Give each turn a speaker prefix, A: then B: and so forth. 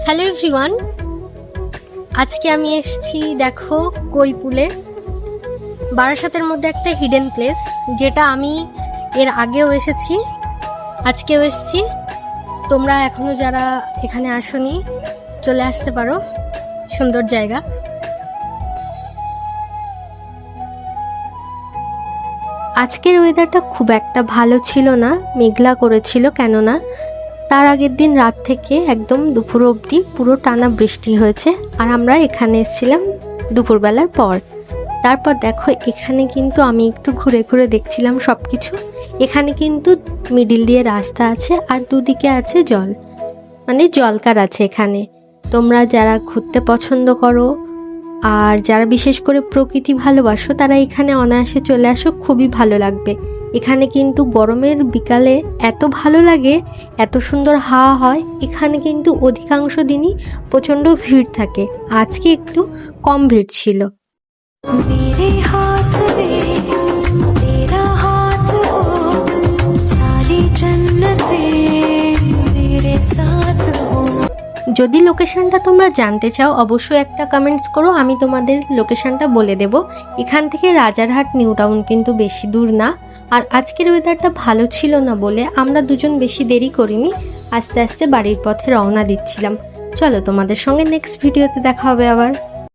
A: Hello everyone, আজকে আমি এসেছি দেখো কৈপুলে, বারাসাতের মধ্যে একটা হিডেন প্লেস, যেটা আমি এর আগেও এসেছি, আজকেও এসেছি। তোমরা এখনো যারা এখানে আসোনি চলে আসতে পারো, সুন্দর জায়গা। আজকের ওয়েদারটা খুব একটা ভালো ছিল না, মেঘলা করেছিল, কেননা তার আগের দিন রাত থেকে একদম দুপুর অবধি পুরো টানা বৃষ্টি হয়েছে। আর আমরা এখানে এসেছিলাম দুপুরবেলার পর। তারপর দেখো এখানে কিন্তু আমি একটু ঘুরে ঘুরে দেখছিলাম সব কিছু। এখানে কিন্তু মিডিল দিয়ে রাস্তা আছে আর দুদিকে আছে জল, মানে জলকার আছে এখানে। তোমরা যারা ঘুরতে পছন্দ করো আর যারা বিশেষ করে প্রকৃতি ভালোবাসো তারা এখানে অনায়াসে চলে আসো, খুবই ভালো লাগবে। এখানে কিন্তু গরমের বিকালে এত ভালো লাগে, এত সুন্দর হাওয়া হয়। এখানে কিন্তু অধিকাংশ দিনই প্রচণ্ড ভিড় থাকে, আজকে একটু কম ভিড় ছিল।
B: मेरे हाथ में तेरा हाथ हो, सारी जन्नतें मेरे साथ हो।
A: যদি লোকেশনটা তোমরা জানতে চাও অবশ্যই একটা কমেন্টস করো, আমি তোমাদের লোকেশনটা বলে দেব। এখান থেকে রাজারহাট নিউ টাউন কিন্তু বেশি দূর না। আর আজকের ওয়েদারটা ভালো ছিল না বলে আমরা দুজন বেশি দেরি করিনি, আস্তে আস্তে বাড়ির পথে রওনা দিচ্ছিলাম। চলো তোমাদের সঙ্গে নেক্সট ভিডিওতে দেখা হবে আবার।